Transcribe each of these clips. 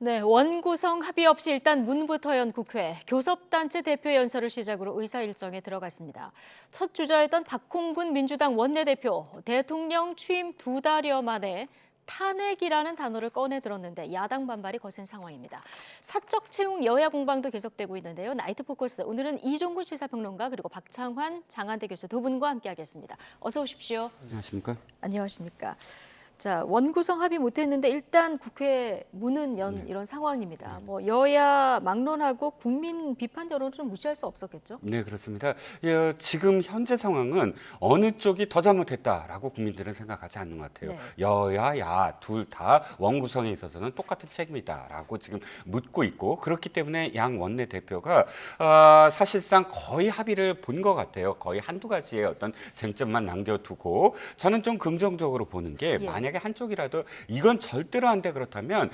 네, 원구성 합의 없이 일단 문부터 연 국회, 교섭단체 대표 연설을 시작으로 의사 일정에 들어갔습니다. 첫 주자였던 박홍근 민주당 원내대표, 대통령 취임 2달여 만에 탄핵이라는 단어를 꺼내 들었는데 야당 반발이 거센 상황입니다. 사적 채용 여야 공방도 계속되고 있는데요. 나이트 포커스, 오늘은 이종근 시사평론가 그리고 박창환 장한대 교수 두 분과 함께하겠습니다. 어서 오십시오. 안녕하십니까? 안녕하십니까? 자, 원구성 합의 못했는데 일단 국회 문은 연 이런 상황입니다. 뭐 여야 막론하고 국민 비판 여론을 좀 무시할 수 없었겠죠? 네, 그렇습니다. 지금 현재 상황은 어느 쪽이 더 잘못했다라고 국민들은 생각하지 않는 것 같아요. 네. 여야, 야 둘 다 원구성에 있어서는 똑같은 책임이다라고 지금 묻고 있고 그렇기 때문에 양 원내대표가 사실상 거의 합의를 본 것 같아요. 거의 한두 가지의 어떤 쟁점만 남겨두고 저는 좀 긍정적으로 보는 게 만약에 한쪽이라도 이건 절대로 안 돼 그렇다면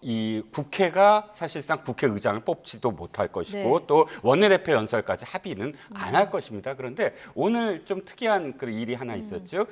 이 국회가 사실상 국회의장을 뽑지도 못할 것이고 또 원내대표 연설까지 합의는 안 할 것입니다. 그런데 오늘 좀 특이한 그 일이 하나 있었죠.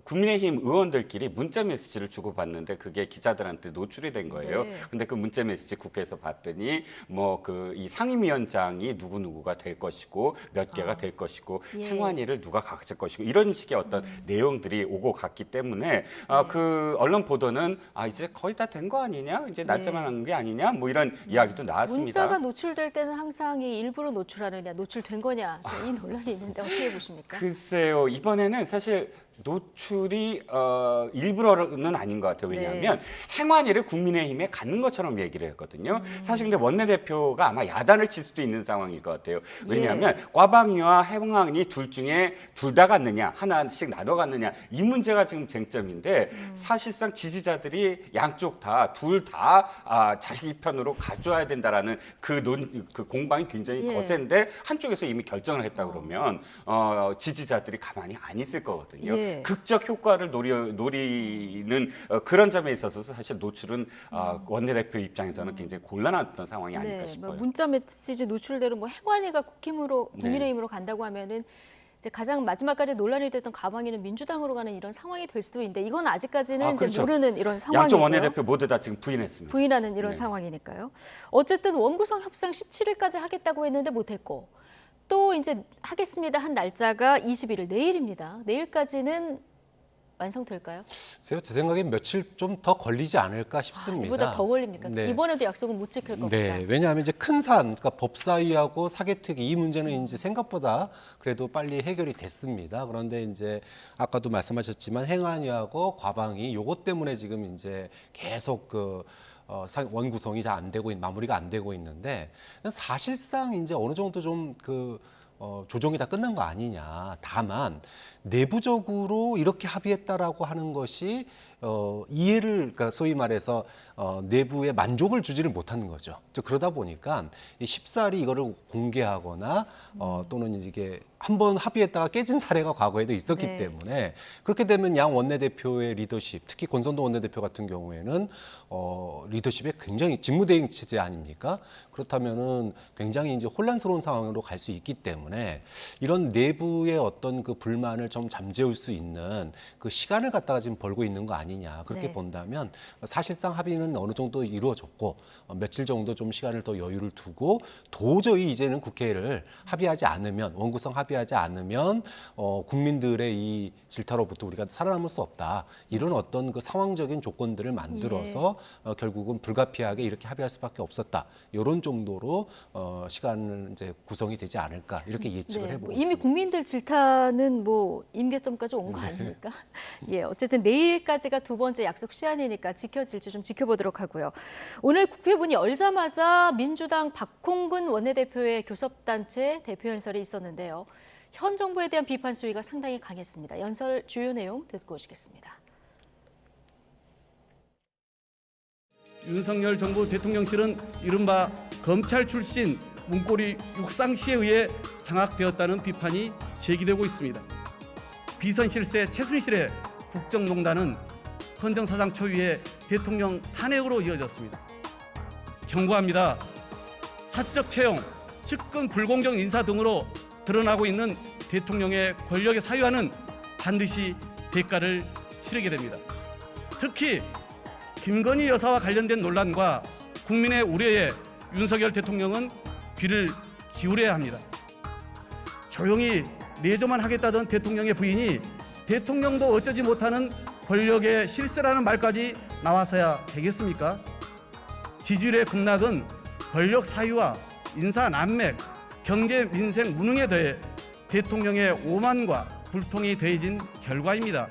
국민의힘 의원들끼리 문자 메시지를 주고받는데 그게 기자들한테 노출이 된 거예요. 근데 그 문자 메시지 국회에서 봤더니 뭐 그 이 상임위원장이 누구누구가 될 것이고 몇 개가 될 것이고 행안위를 누가 가질 것이고 이런 식의 어떤 내용들이 오고 갔기 때문에 그 언론 보도는 이제 거의 다 된 거 아니냐? 이제 날짜만 한 게 아니냐? 뭐 이런 이야기도 나왔습니다. 문자가 노출될 때는 항상 이 일부러 노출하느냐, 노출된 거냐 이 논란이 있는데 어떻게 보십니까? 글쎄요. 이번에는 사실 노출이 일부러는 아닌 것 같아요. 왜냐하면 행안위를 국민의힘에 갖는 것처럼 얘기를 했거든요. 사실 근데 원내대표가 아마 야단을 칠 수도 있는 상황일 것 같아요. 왜냐하면 꽈방위와 행안위 둘 중에 둘 다 갖느냐, 하나씩 나눠 갖느냐 이 문제가 지금 쟁점인데 사실상 지지자들이 양쪽 다 둘 다 자기 편으로 가져와야 된다라는 그 공방이 굉장히 거센데 한쪽에서 이미 결정을 했다 그러면 지지자들이 가만히 안 있을 거거든요. 극적 효과를 노리는 그런 점에 있어서 사실 노출은 원내대표 입장에서는 굉장히 곤란했던 상황이 아닐까 싶어요. 뭐 문자 메시지 노출대로 뭐 행안위가 국힘으로 간다고 하면은 이제 가장 마지막까지 논란이 됐던 꽈방위는 민주당으로 가는 이런 상황이 될 수도 있는데 이건 아직까지는 그렇죠. 이제 모르는 이런 상황이고요. 양쪽 원내대표 모두 다 지금 부인했습니다. 부인하는 이런 상황이니까요. 어쨌든 원구성 협상 17일까지 하겠다고 했는데 못했고 또 이제 하겠습니다 한 날짜가 21일 내일입니다. 내일까지는 완성될까요? 제 생각엔 며칠 좀 더 걸리지 않을까 싶습니다. 이보다 더 걸립니까? 이번에도 약속은 못 지킬 겁니다. 네, 왜냐하면 이제 큰 사안, 그러니까 법사위하고 사개특위 이 문제는 이제 생각보다 그래도 빨리 해결이 됐습니다. 그런데 이제 아까도 말씀하셨지만 행안위하고 꽈방위 요것 때문에 지금 이제 계속 원구성이 잘 안 되고 마무리가 안 되고 있는데 사실상 이제 어느 정도 좀 조정이 다 끝난 거 아니냐. 다만 내부적으로 이렇게 합의했다라고 하는 것이 그러니까 소위 말해서 내부에 만족을 주지를 못하는 거죠. 그러다 보니까 쉽사리 이거를 공개하거나 또는 이게 한번 합의했다가 깨진 사례가 과거에도 있었기 때문에 그렇게 되면 양 원내대표의 리더십, 특히 권선동 원내대표 같은 경우에는 리더십에 굉장히 직무대행 체제 아닙니까? 그렇다면은 굉장히 이제 혼란스러운 상황으로 갈 수 있기 때문에 이런 내부의 어떤 그 불만을 좀 잠재울 수 있는 그 시간을 갖다가 지금 벌고 있는 거 아니냐 그렇게 본다면 사실상 합의는 어느 정도 이루어졌고 며칠 정도 좀 시간을 더 여유를 두고 도저히 이제는 국회를 합의하지 않으면 원구성 합의하지 않으면 국민들의 이 질타로부터 우리가 살아남을 수 없다 이런 어떤 그 상황적인 조건들을 만들어서 결국은 불가피하게 이렇게 합의할 수밖에 없었다 이런 정도로 시간을 이제 구성이 되지 않을까 이렇게 예측을 해보고 있습니다. 이미 국민들 질타는 뭐 임계점까지 온 거 아닙니까? 어쨌든 내일까지가 두 번째 약속 시한이니까 지켜질지 좀 지켜보도록 하고요. 오늘 국회 문이 열자마자 민주당 박홍근 원내대표의 교섭단체 대표 연설이 있었는데요. 현 정부에 대한 비판 수위가 상당히 강했습니다. 연설 주요 내용 듣고 오시겠습니다. 윤석열 정부 대통령실은 이른바 검찰 출신 문고리 육상시에 의해 장악되었다는 비판이 제기되고 있습니다. 비선실세 최순실의 국정농단은 헌정사상 초유의 대통령 탄핵으로 이어졌습니다. 경고합니다. 사적 채용, 측근 불공정 인사 등으로 드러나고 있는 대통령의 권력의 사유화는 반드시 대가를 치르게 됩니다. 특히 김건희 여사와 관련된 논란과 국민의 우려에 윤석열 대통령은 귀를 기울여야 합니다. 조용히 내조만 하겠다던 대통령의 부인이 대통령도 어쩌지 못하는 권력의 실세라는 말까지 나와서야 되겠습니까? 지지율의 급락은 권력 사유와 인사 난맥, 경제 민생 무능에 더해 대통령의 오만과 불통이 더해진 결과입니다.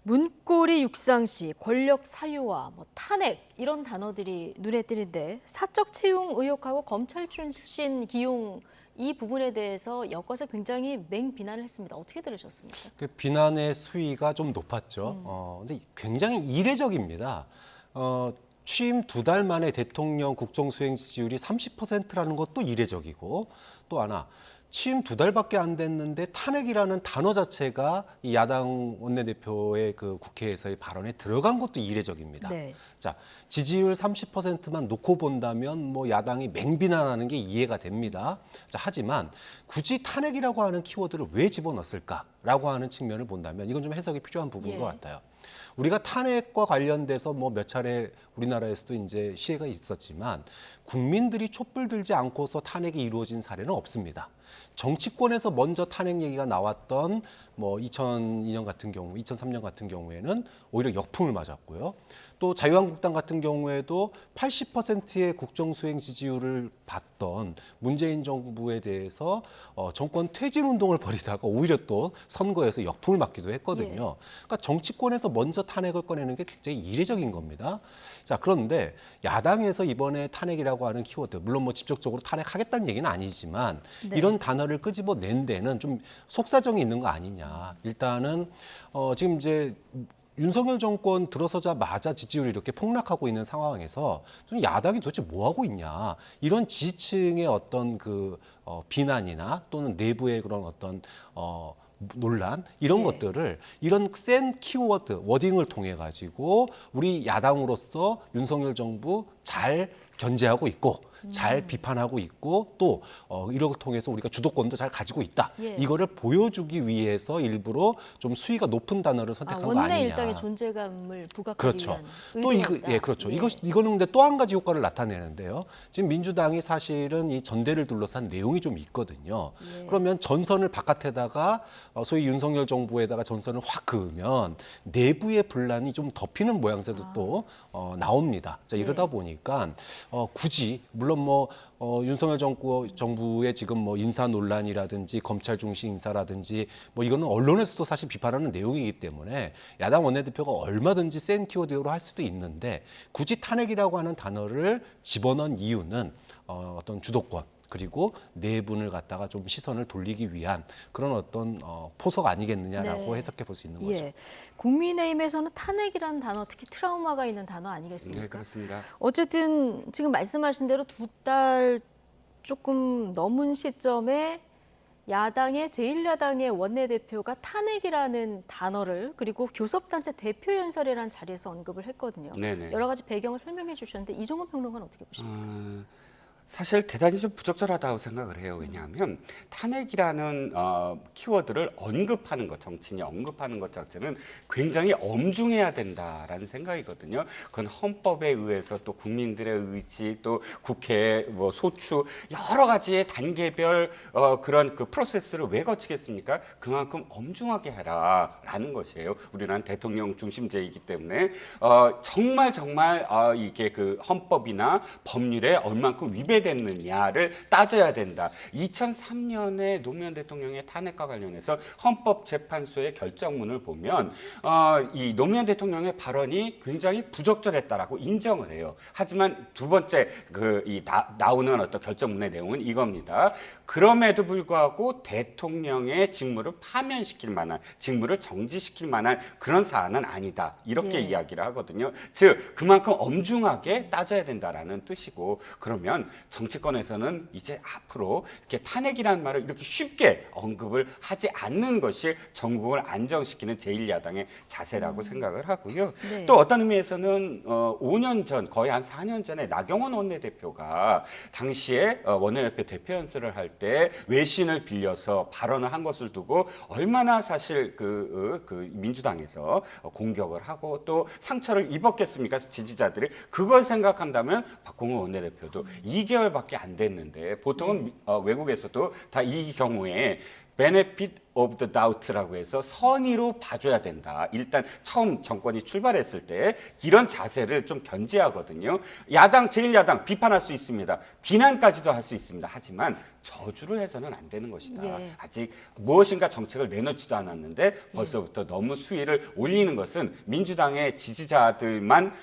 문고리 육상시, 권력 사유화, 탄핵 이런 단어들이 눈에 띄는데 사적 채용 의혹하고 검찰 출신 기용 이 부분에 대해서 엮어서 굉장히 맹비난을 했습니다. 어떻게 들으셨습니까? 그 비난의 수위가 좀 높았죠. 근데 굉장히 이례적입니다. 취임 2달 만에 대통령 국정수행 지지율이 30%라는 것도 이례적이고, 또 하나 취임 2달밖에 안 됐는데 탄핵이라는 단어 자체가 이 야당 원내대표의 그 국회에서의 발언에 들어간 것도 이례적입니다. 네. 자, 지지율 30%만 놓고 본다면 뭐 야당이 맹비난하는 게 이해가 됩니다. 자, 하지만 굳이 탄핵이라고 하는 키워드를 왜 집어넣었을까라고 하는 측면을 본다면 이건 좀 해석이 필요한 부분인 것 같아요. 우리가 탄핵과 관련돼서 뭐 몇 차례 우리나라에서도 이제 시혜가 있었지만 국민들이 촛불 들지 않고서 탄핵이 이루어진 사례는 없습니다. 정치권에서 먼저 탄핵 얘기가 나왔던 뭐 2002년 같은 경우, 2003년 같은 경우에는 오히려 역풍을 맞았고요. 또 자유한국당 같은 경우에도 80%의 국정수행 지지율을 받던 문재인 정부에 대해서 정권 퇴진 운동을 벌이다가 오히려 또 선거에서 역풍을 맞기도 했거든요. 그러니까 정치권에서 먼저 탄핵을 꺼내는 게 굉장히 이례적인 겁니다. 자, 그런데 야당에서 이번에 탄핵이라고 하는 키워드, 물론 뭐 직접적으로 탄핵하겠다는 얘기는 아니지만 이런 단어를 끄집어낸 데는 좀 속사정이 있는 거 아니냐. 일단은 지금 이제 윤석열 정권 들어서자마자 지지율이 이렇게 폭락하고 있는 상황에서 좀 야당이 도대체 뭐 하고 있냐, 이런 지지층의 어떤 그 비난이나 또는 내부의 그런 어떤 논란 이런 것들을 이런 센 키워드 워딩을 통해 가지고 우리 야당으로서 윤석열 정부 잘 견제하고 있고 잘 비판하고 있고 또 이걸 통해서 우리가 주도권도 잘 가지고 있다. 이거를 보여주기 위해서 일부러 좀 수위가 높은 단어를 선택한 거 아니냐. 원내 일당의 존재감을 부각하기 그렇죠. 위한 또 의도가 이거 있다. 그렇죠. 이거는 근데 또 한 가지 효과를 나타내는데요. 지금 민주당이 사실은 이 전대를 둘러싼 내용이 좀 있거든요. 그러면 전선을 바깥에다가 소위 윤석열 정부에다가 전선을 확 그으면 내부의 분란이 좀 덮이는 모양새도 또 나옵니다. 자, 이러다 보니까 굳이 물론 뭐 윤석열 정부의 지금 뭐 인사 논란이라든지 검찰 중심 인사라든지 뭐 이거는 언론에서도 사실 비판하는 내용이기 때문에 야당 원내대표가 얼마든지 센 키워드로 할 수도 있는데 굳이 탄핵이라고 하는 단어를 집어넣은 이유는 어떤 주도권 그리고 내분을 갖다가 좀 시선을 돌리기 위한 그런 어떤 포석 아니겠느냐라고 해석해 볼 수 있는 거죠. 국민의힘에서는 탄핵이라는 단어, 특히 트라우마가 있는 단어 아니겠습니까? 네, 그렇습니다. 어쨌든 지금 말씀하신 대로 2달 조금 넘은 시점에 야당의 제1야당의 원내대표가 탄핵이라는 단어를 그리고 교섭단체 대표연설이라는 자리에서 언급을 했거든요. 네네. 여러 가지 배경을 설명해 주셨는데 이종훈 평론가는 어떻게 보십니까? 사실 대단히 좀 부적절하다고 생각을 해요. 왜냐하면 탄핵이라는 키워드를 언급하는 것, 정치인이 언급하는 것 자체는 굉장히 엄중해야 된다라는 생각이거든요. 그건 헌법에 의해서 또 국민들의 의지, 또 국회 뭐 소추 여러 가지의 단계별 그런 그 프로세스를 왜 거치겠습니까? 그만큼 엄중하게 해라라는 것이에요. 우리나라는 대통령 중심제이기 때문에 정말 이게 그 헌법이나 법률에 얼만큼 위배됐느냐를 따져야 된다. 2003년에 노무현 대통령의 탄핵과 관련해서 헌법재판소의 결정문을 보면 이 노무현 대통령의 발언이 굉장히 부적절했다라고 인정을 해요. 하지만 두 번째 나오는 어떤 결정문의 내용은 이겁니다. 그럼에도 불구하고 대통령의 직무를 파면시킬 만한, 직무를 정지시킬 만한 그런 사안은 아니다. 이렇게 이야기를 하거든요. 즉 그만큼 엄중하게 따져야 된다라는 뜻이고, 그러면 정치권에서는 이제 앞으로 이렇게 탄핵이라는 말을 이렇게 쉽게 언급을 하지 않는 것이 전국을 안정시키는 제1야당의 자세라고 생각을 하고요. 네. 또 어떤 의미에서는 5년 전, 거의 한 4년 전에 나경원 원내대표가 당시에 원내대표 대표 연설을 할 때 외신을 빌려서 발언을 한 것을 두고 얼마나 사실 그 민주당에서 공격을 하고 또 상처를 입었겠습니까? 지지자들이. 그걸 생각한다면 박홍근 원내대표도 2개월밖에 안 됐는데 보통은 외국에서도 다 이 경우에 benefit of the doubt라고 해서 선의로 봐줘야 된다. 일단 처음 정권이 출발했을 때 이런 자세를 좀 견지하거든요. 야당, 제1야당 비판할 수 있습니다. 비난까지도 할 수 있습니다. 하지만 저주를 해서는 안 되는 것이다. 예. 아직 무엇인가 정책을 내놓지도 않았는데 벌써부터 너무 수위를 올리는 것은 민주당의 지지자들만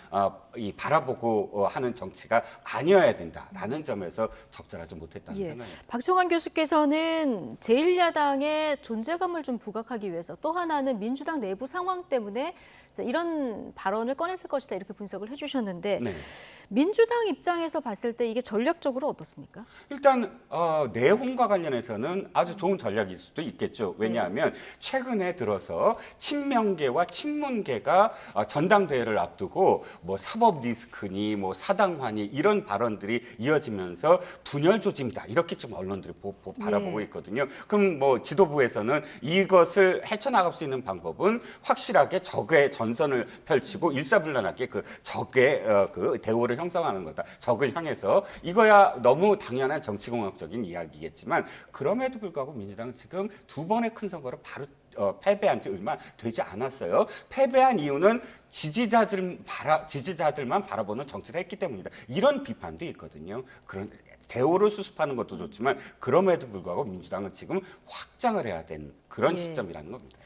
바라보고 하는 정치가 아니어야 된다라는 점에서 적절하지 못했다는 예. 생각입니다. 박종환 교수께서는 제1야당의 존재감을 좀 부각하기 위해서 또 하나는 민주당 내부 상황 때문에 이런 발언을 꺼냈을 것이다 이렇게 분석을 해주셨는데 네. 민주당 입장에서 봤을 때 이게 전략적으로 어떻습니까? 일단 내홍과 관련해서는 아주 좋은 전략일 수도 있겠죠. 왜냐하면 최근에 들어서 친명계와 친문계가 전당대회를 앞두고 뭐 사법 리스크니 뭐 사당화니 이런 발언들이 이어지면서 분열 조짐이다 이렇게 좀 언론들이 바라보고 있거든요. 그럼 뭐 지도부에서는 이것을 헤쳐나갈 수 있는 방법은 확실하게 적의 전선을 펼치고 일사불란하게 그 적의 그 대우를 형성하는 거다. 적을 향해서 이거야 너무 당연한 정치공학적인 이야기겠지만 그럼에도 불구하고 민주당은 지금 2번의 큰 선거를 바로 패배한 지 얼마 되지 않았어요. 패배한 이유는 지지자들만 바라보는 정치를 했기 때문이다. 이런 비판도 있거든요. 그런 대우를 수습하는 것도 좋지만 그럼에도 불구하고 민주당은 지금 확장을 해야 되는 그런 예. 시점이라는 겁니다.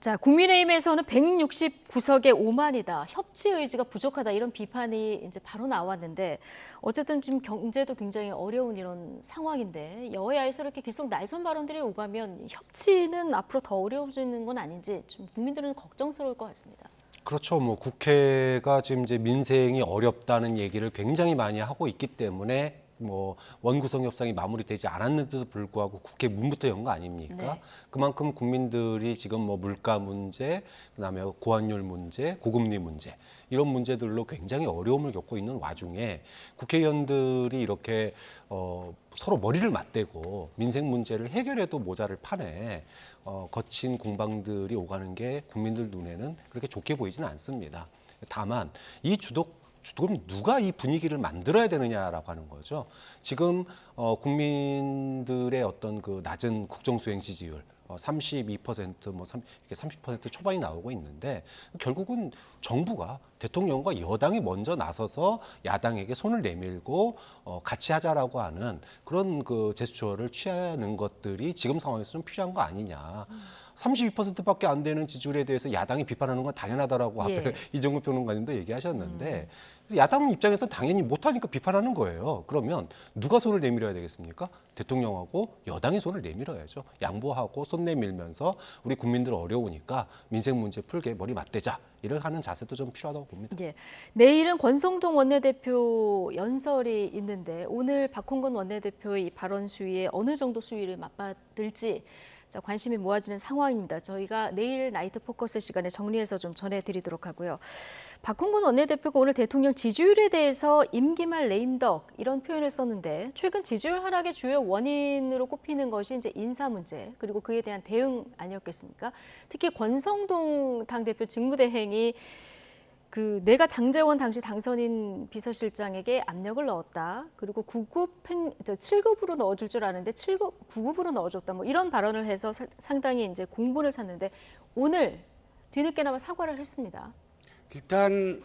자, 국민의힘에서는 169석의 오만이다, 협치 의지가 부족하다 이런 비판이 이제 바로 나왔는데 어쨌든 지금 경제도 굉장히 어려운 이런 상황인데 여야에서 이렇게 계속 날선 발언들이 오가면 협치는 앞으로 더 어려워지는 건 아닌지 좀 국민들은 걱정스러울 것 같습니다. 그렇죠. 뭐 국회가 지금 이제 민생이 어렵다는 얘기를 굉장히 많이 하고 있기 때문에 뭐 원구성 협상이 마무리되지 않았는데도 불구하고 국회 문부터 연 거 아닙니까? 네. 그만큼 국민들이 지금 뭐 물가 문제, 그다음에 고환율 문제, 고금리 문제 이런 문제들로 굉장히 어려움을 겪고 있는 와중에 국회의원들이 이렇게 서로 머리를 맞대고 민생 문제를 해결해도 모자를 판에 거친 공방들이 오가는 게 국민들 눈에는 그렇게 좋게 보이지는 않습니다. 다만 이 그럼 누가 이 분위기를 만들어야 되느냐라고 하는 거죠. 지금 국민들의 어떤 그 낮은 국정수행 지지율 32% 뭐 30% 초반이 나오고 있는데 결국은 정부가 대통령과 여당이 먼저 나서서 야당에게 손을 내밀고 같이 하자라고 하는 그런 그 제스처를 취하는 것들이 지금 상황에서 좀 필요한 거 아니냐. 32%밖에 안 되는 지지율에 대해서 야당이 비판하는 건 당연하다라고 예. 앞에 이정구 평론가님도 얘기하셨는데 야당 입장에서 당연히 못하니까 비판하는 거예요. 그러면 누가 손을 내밀어야 되겠습니까? 대통령하고 여당이 손을 내밀어야죠. 양보하고 손 내밀면서 우리 국민들 어려우니까 민생 문제 풀게 머리 맞대자. 이를 하는 자세도 좀 필요하다고 봅니다. 예. 내일은 권성동 원내대표 연설이 있는데 오늘 박홍근 원내대표의 이 발언 수위에 어느 정도 수위를 맞받을지 관심이 모아지는 상황입니다. 저희가 내일 나이트 포커스 시간에 정리해서 좀 전해드리도록 하고요. 박홍근 원내대표가 오늘 대통령 지지율에 대해서 임기 말 레임덕 이런 표현을 썼는데 최근 지지율 하락의 주요 원인으로 꼽히는 것이 이제 인사 문제 그리고 그에 대한 대응 아니었겠습니까? 특히 권성동 당대표 직무대행이 내가 장제원 당시 당선인 비서실장에게 압력을 넣었다. 그리고 7급으로 넣어줄 줄 아는데 9급으로 넣어줬다. 뭐 이런 발언을 해서 상당히 이제 공분을 샀는데 오늘 뒤늦게나마 사과를 했습니다. 일단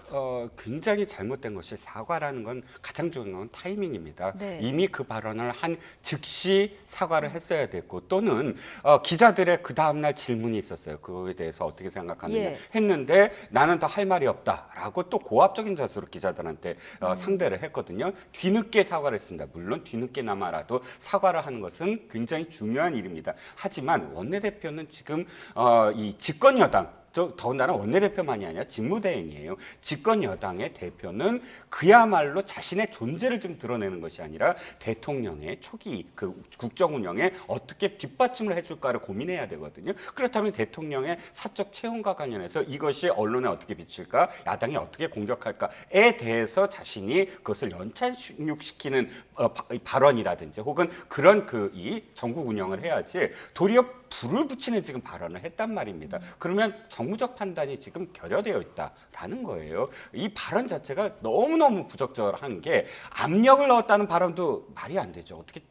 굉장히 잘못된 것이 사과라는 건 가장 중요한 건 타이밍입니다. 네. 이미 그 발언을 한 즉시 사과를 했어야 됐고 또는 기자들의 그 다음날 질문이 있었어요. 그거에 대해서 어떻게 생각하느냐 예. 했는데 나는 더 할 말이 없다라고 또 고압적인 자세로 기자들한테 상대를 했거든요. 뒤늦게 사과를 했습니다. 물론 뒤늦게나마라도 사과를 하는 것은 굉장히 중요한 일입니다. 하지만 원내대표는 지금 이 집권 여당 더군다나 원내대표만이 아니라 직무대행이에요. 집권 여당의 대표는 그야말로 자신의 존재를 좀 드러내는 것이 아니라 대통령의 초기 그 국정 운영에 어떻게 뒷받침을 해줄까를 고민해야 되거든요. 그렇다면 대통령의 사적 채용과 관련해서 이것이 언론에 어떻게 비칠까, 야당이 어떻게 공격할까에 대해서 자신이 그것을 연착륙시키는 발언이라든지 혹은 그런 이 전국 운영을 해야지 도리어 불을 붙이는 지금 발언을 했단 말입니다. 그러면 정무적 판단이 지금 결여되어 있다라는 거예요. 이 발언 자체가 너무너무 부적절한 게 압력을 넣었다는 발언도 말이 안 되죠. 어떻게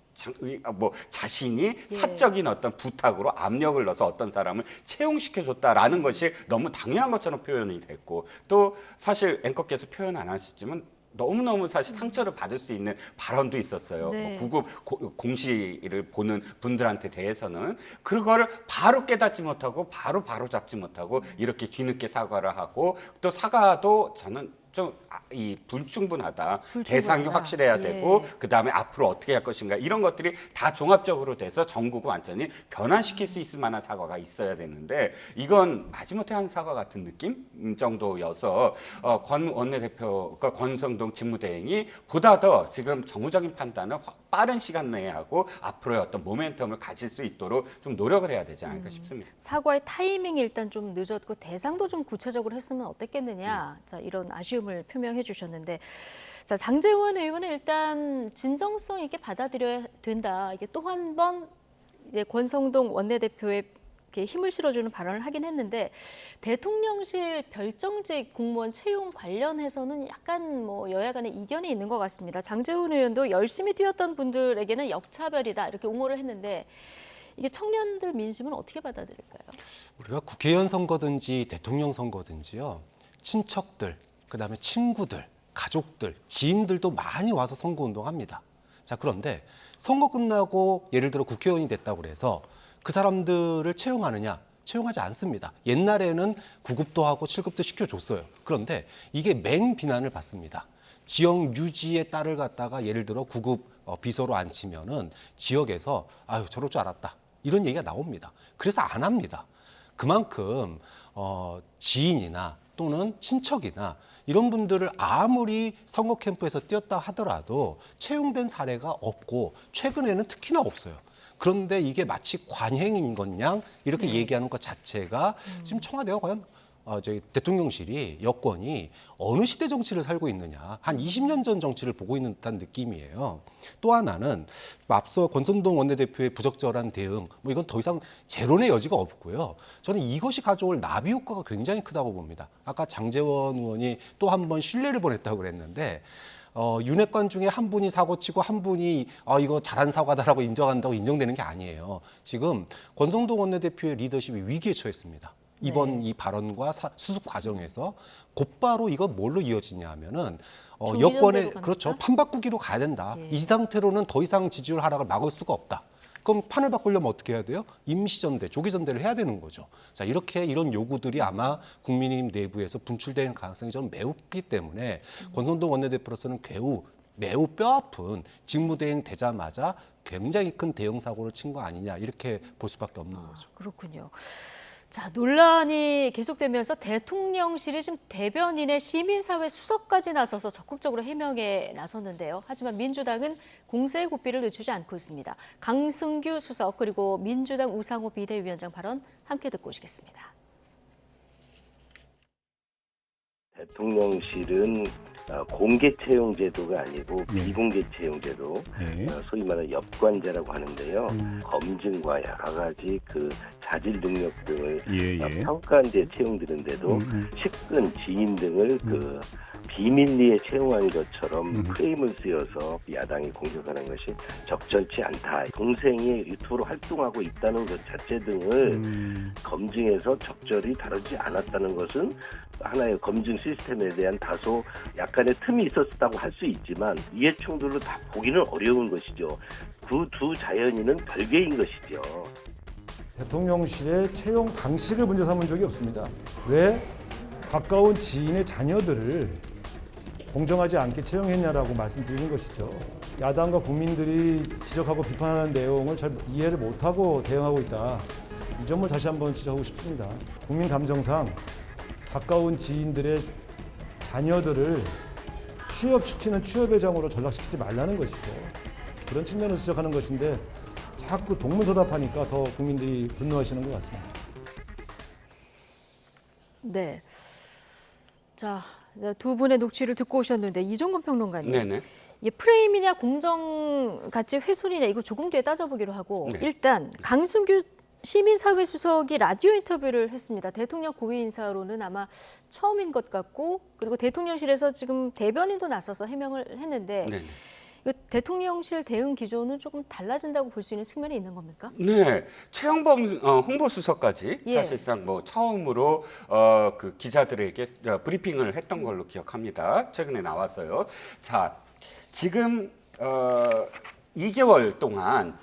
자신이 사적인 어떤 부탁으로 압력을 넣어서 어떤 사람을 채용시켜줬다라는 것이 너무 당연한 것처럼 표현이 됐고, 또 사실 앵커께서 표현 안 하셨지만 너무너무 사실 상처를 받을 수 있는 발언도 있었어요. 네. 구급 공시를 보는 분들한테 대해서는 그거를 바로 깨닫지 못하고 바로 잡지 못하고 이렇게 뒤늦게 사과를 하고, 또 사과도 저는 좀 이 불충분하다. 대상이 확실해야 되고 그 다음에 앞으로 어떻게 할 것인가 이런 것들이 다 종합적으로 돼서 전국을 완전히 변화시킬 수 있을 만한 사과가 있어야 되는데 이건 마지못해 한 사과 같은 느낌 정도여서 권 원내대표가 권성동 직무대행이 보다 더 지금 정무적인 판단을 빠른 시간 내에 하고 앞으로의 어떤 모멘텀을 가질 수 있도록 좀 노력을 해야 되지 않을까 싶습니다. 사과의 타이밍이 일단 좀 늦었고 대상도 좀 구체적으로 했으면 어땠겠느냐. 자, 이런 아쉬움을 표명해 주셨는데, 자, 장제원 의원은 일단 진정성 있게 받아들여야 된다. 이게 또 한 번 권성동 원내대표의 힘을 실어주는 발언을 하긴 했는데, 대통령실 별정직 공무원 채용 관련해서는 약간 여야 간에 이견이 있는 것 같습니다. 장제원 의원도 열심히 뛰었던 분들에게는 역차별이다 이렇게 옹호를 했는데, 이게 청년들 민심은 어떻게 받아들일까요? 우리가 국회의원 선거든지 대통령 선거든지요, 친척들, 그다음에 친구들, 가족들, 지인들도 많이 와서 선거운동합니다. 자, 그런데 선거 끝나고 예를 들어 국회의원이 됐다고 그래서 그 사람들을 채용하느냐? 채용하지 않습니다. 옛날에는 9급도 하고 7급도 시켜줬어요. 그런데 이게 맹비난을 받습니다. 지역 유지의 딸을 갖다가 예를 들어 9급 비서로 앉히면은 지역에서 아유 저럴 줄 알았다 이런 얘기가 나옵니다. 그래서 안 합니다. 그만큼 지인이나 또는 친척이나 이런 분들을 아무리 선거 캠프에서 뛰었다 하더라도 채용된 사례가 없고 최근에는 특히나 없어요. 그런데 이게 마치 관행인 것 양 이렇게 얘기하는 것 자체가 지금 청와대가 과연 저희 대통령실이 여권이 어느 시대 정치를 살고 있느냐, 한 20년 전 정치를 보고 있는 듯한 느낌이에요. 또 하나는 앞서 권성동 원내대표의 부적절한 대응, 이건 더 이상 재론의 여지가 없고요. 저는 이것이 가져올 나비 효과가 굉장히 크다고 봅니다. 아까 장제원 의원이 또 한 번 신뢰를 보냈다고 그랬는데, 윤핵관 중에 한 분이 사고치고 한 분이 이거 잘한 사과다라고 인정한다고 인정되는 게 아니에요. 지금 권성동 원내대표의 리더십이 위기에 처했습니다. 이번 이 발언과 수습 과정에서 곧바로 이거 뭘로 이어지냐 하면은 여권에 그렇죠, 판바꾸기로 가야 된다. 이 상태로는 더 이상 지지율 하락을 막을 수가 없다. 그럼 판을 바꾸려면 어떻게 해야 돼요? 임시전대, 조기전대를 해야 되는 거죠. 자, 이런 요구들이 아마 국민의힘 내부에서 분출되는 가능성이 저는 매우 크기 때문에 권성동 원내대표로서는 매우 뼈아픈 직무대행 되자마자 굉장히 큰 대형 사고를 친 거 아니냐 이렇게 볼 수밖에 없는 거죠. 그렇군요. 자, 논란이 계속되면서 대통령실이 지금 대변인의 시민사회 수석까지 나서서 적극적으로 해명에 나섰는데요. 하지만 민주당은 공세의 고삐를 늦추지 않고 있습니다. 강승규 수석 그리고 민주당 우상호 비대위원장 발언 함께 듣고 오시겠습니다. 대통령실은 공개 채용 제도가 아니고 비공개 채용 제도, 소위 말하는 엽관제라고 하는데요. 검증과 여러 가지 그 자질 능력 등을 평가한 데 채용되는데도 측근, 지인 등을 그 비밀리에 채용한 것처럼 프레임을 쓰여서 야당이 공격하는 것이 적절치 않다. 동생이 유튜브로 활동하고 있다는 것 자체 등을 검증해서 적절히 다루지 않았다는 것은 하나의 검증 시스템에 대한 다소 약간의 틈이 있었다고 할 수 있지만 이해충돌로 다 보기는 어려운 것이죠. 그 두 자연인은 별개인 것이죠. 대통령실의 채용 방식을 문제 삼은 적이 없습니다. 왜 가까운 지인의 자녀들을 공정하지 않게 채용했냐라고 말씀드리는 것이죠. 야당과 국민들이 지적하고 비판하는 내용을 잘 이해를 못하고 대응하고 있다. 이 점을 다시 한번 지적하고 싶습니다. 국민 감정상 가까운 지인들의 자녀들을 취업시키는 취업회장으로 전락시키지 말라는 것이죠. 그런 측면을 지적하는 것인데 자꾸 동문서답하니까 더 국민들이 분노하시는 것 같습니다. 네. 자, 두 분의 녹취를 듣고 오셨는데 이종근 평론가님. 네네. 이 프레임이냐 공정 가치 훼손이냐 이거 조금 뒤에 따져보기로 하고 네. 일단 강승규 시민사회 수석이 라디오 인터뷰를 했습니다. 대통령 고위 인사로는 아마 처음인 것 같고 그리고 대통령실에서 지금 대변인도 나서서 해명을 했는데 네네. 이 대통령실 대응 기조는 조금 달라진다고 볼 수 있는 측면이 있는 겁니까? 네, 최영범 홍보수석까지 예. 사실상 뭐 처음으로 그 기자들에게 브리핑을 했던 걸로 기억합니다. 최근에 나왔어요. 자, 지금 2개월 동안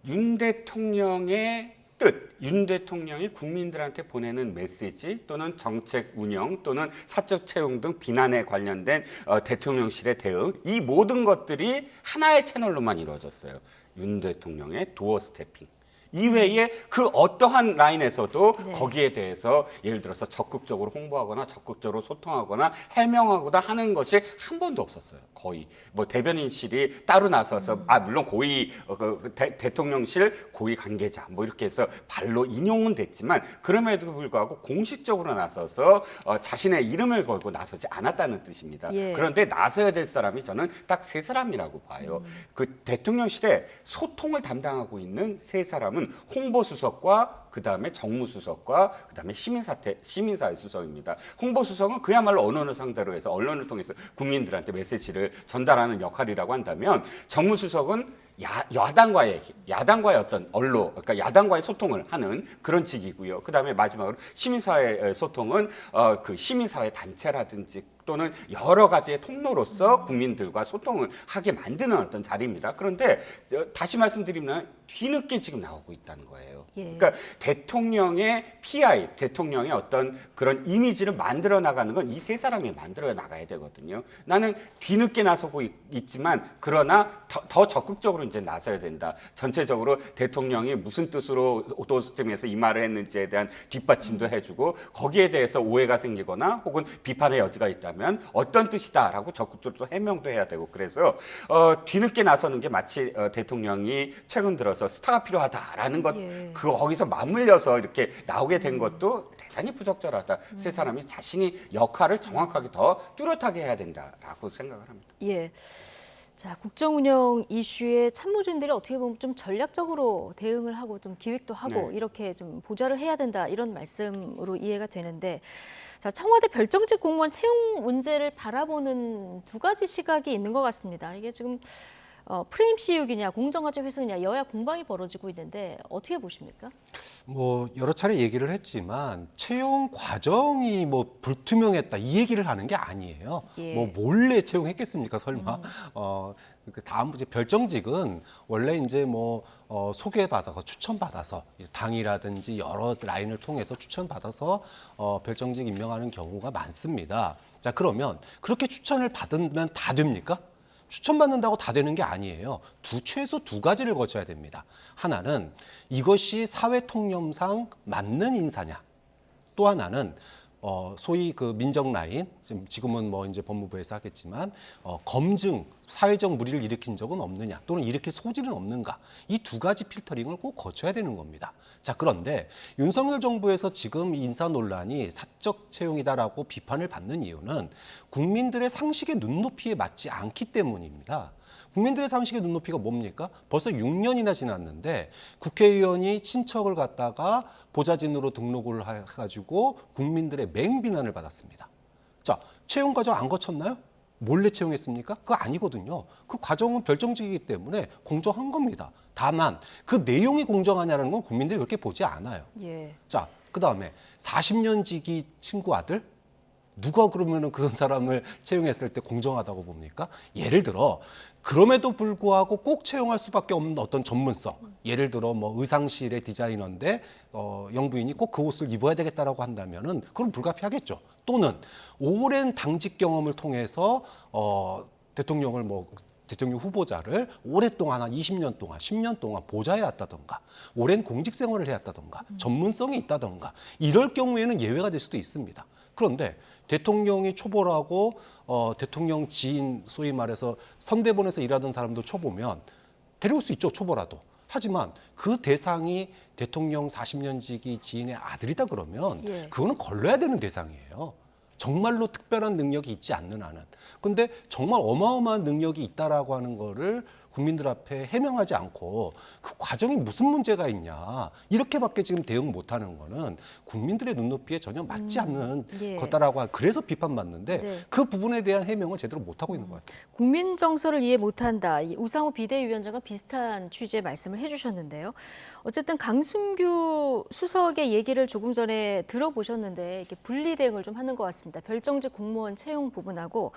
윤 대통령의 뜻, 윤 대통령이 국민들한테 보내는 메시지 또는 정책 운영 또는 사적 채용 등 비난에 관련된 대통령실의 대응, 이 모든 것들이 하나의 채널로만 이루어졌어요. 윤 대통령의 도어 스태핑. 이외에 그 어떠한 라인에서도 네. 거기에 대해서 예를 들어서 적극적으로 홍보하거나 적극적으로 소통하거나 해명하거나 하는 것이 한 번도 없었어요. 거의 뭐 대변인실이 따로 나서서 물론 고위 대통령실 고위 관계자 뭐 이렇게 해서 발로 인용은 됐지만 그럼에도 불구하고 공식적으로 나서서 자신의 이름을 걸고 나서지 않았다는 뜻입니다. 예. 그런데 나서야 될 사람이 저는 딱 세 사람이라고 봐요. 그 대통령실에 소통을 담당하고 있는 세 사람은 홍보수석과 그다음에 정무수석과 그다음에 시민사회 수석입니다. 홍보수석은 그야말로 언론을 상대로 해서 언론을 통해서 국민들한테 메시지를 전달하는 역할이라고 한다면 정무수석은 야당과의 어떤 언론, 그러니까 야당과의 소통을 하는 그런 직이고요. 그다음에 마지막으로 시민사회 소통은 그 시민사회 단체라든지 또는 여러 가지의 통로로서 국민들과 소통을 하게 만드는 어떤 자리입니다. 그런데 다시 말씀드리면 뒤늦게 지금 나오고 있다는 거예요. 예. 그러니까 대통령의 PI, 대통령의 어떤 그런 이미지를 만들어 나가는 건 이 세 사람이 만들어 나가야 되거든요. 나는 뒤늦게 나서고 있지만 그러나 더 적극적으로 이제 나서야 된다. 전체적으로 대통령이 무슨 뜻으로 도스팀에서 이 말을 했는지에 대한 뒷받침도 해주고 거기에 대해서 오해가 생기거나 혹은 비판의 여지가 있다면 어떤 뜻이다라고 적극적으로 또 해명도 해야 되고 그래서 뒤늦게 나서는 게 마치 대통령이 최근 들어서 스타가 필요하다라는 것 예. 거기서 맞물려서 이렇게 나오게 된 것도 대단히 부적절하다. 세 사람이 자신이 역할을 정확하게 더 뚜렷하게 해야 된다라고 생각을 합니다. 예. 자, 국정운영 이슈에 참모진들이 어떻게 보면 좀 전략적으로 대응을 하고 좀 기획도 하고 네. 이렇게 좀 보좌를 해야 된다 이런 말씀으로 이해가 되는데 자, 청와대 별정직 공무원 채용 문제를 바라보는 두 가지 시각이 있는 것 같습니다. 이게 지금 프레임 씌우기냐 공정가치 훼손이냐 여야 공방이 벌어지고 있는데 어떻게 보십니까? 뭐 여러 차례 얘기를 했지만 채용 과정이 뭐 불투명했다 이 얘기를 하는 게 아니에요. 예. 뭐 몰래 채용했겠습니까 설마? 그 다음 이제 별정직은 원래 이제 뭐 소개받아서 추천받아서 당이라든지 여러 라인을 통해서 추천받아서 별정직 임명하는 경우가 많습니다. 자, 그러면 그렇게 추천을 받으면 다 됩니까? 추천받는다고 다 되는 게 아니에요. 최소 두 가지를 거쳐야 됩니다. 하나는 이것이 사회 통념상 맞는 인사냐. 또 하나는 소위 그 민정 라인, 지금은 뭐 이제 법무부에서 하겠지만 검증, 사회적 물의를 일으킨 적은 없느냐, 또는 일으킬 소질은 없는가. 이 두 가지 필터링을 꼭 거쳐야 되는 겁니다. 자, 그런데 윤석열 정부에서 지금 인사 논란이 사적 채용이다라고 비판을 받는 이유는 국민들의 상식의 눈높이에 맞지 않기 때문입니다. 국민들의 상식의 눈높이가 뭡니까? 벌써 6년이나 지났는데 국회의원이 친척을 갖다가 보좌진으로 등록을 해가지고 국민들의 맹비난을 받았습니다. 자, 채용 과정 안 거쳤나요? 몰래 채용했습니까? 그거 아니거든요. 그 과정은 별정직이기 때문에 공정한 겁니다. 다만 그 내용이 공정하냐는 건 국민들이 그렇게 보지 않아요. 예. 자, 그다음에 40년 지기 친구 아들? 누가 그러면은 그런 사람을 채용했을 때 공정하다고 봅니까? 예를 들어 그럼에도 불구하고 꼭 채용할 수밖에 없는 어떤 전문성. 예를 들어 뭐 의상실의 디자이너인데 영부인이 꼭 그 옷을 입어야 되겠다라고 한다면은 그건 불가피하겠죠. 또는 오랜 당직 경험을 통해서 대통령을 뭐 대통령 후보자를 오랫동안 한 20년 동안, 10년 동안 보좌해 왔다던가, 오랜 공직 생활을 해왔다던가, 전문성이 있다던가, 이럴 경우에는 예외가 될 수도 있습니다. 그런데 대통령이 초보라고 대통령 지인, 소위 말해서 선대본에서 일하던 사람도 초보면 데려올 수 있죠, 초보라도. 하지만 그 대상이 대통령 40년지기 지인의 아들이다 그러면 예. 그거는 걸러야 되는 대상이에요. 정말로 특별한 능력이 있지 않는 한은. 근데 정말 어마어마한 능력이 있다라고 하는 거를 국민들 앞에 해명하지 않고 그 과정이 무슨 문제가 있냐, 이렇게밖에 지금 대응 못하는 거는 국민들의 눈높이에 전혀 맞지 않는 예. 거다라고 그래서 비판받는데 네. 그 부분에 대한 해명을 제대로 못하고 있는 것 같아요. 국민 정서를 이해 못한다. 이 우상호 비대위원장과 비슷한 취지의 말씀을 해주셨는데요. 어쨌든 강승규 수석의 얘기를 조금 전에 들어보셨는데 이렇게 분리 대응을 좀 하는 것 같습니다. 별정직 공무원 채용 부분하고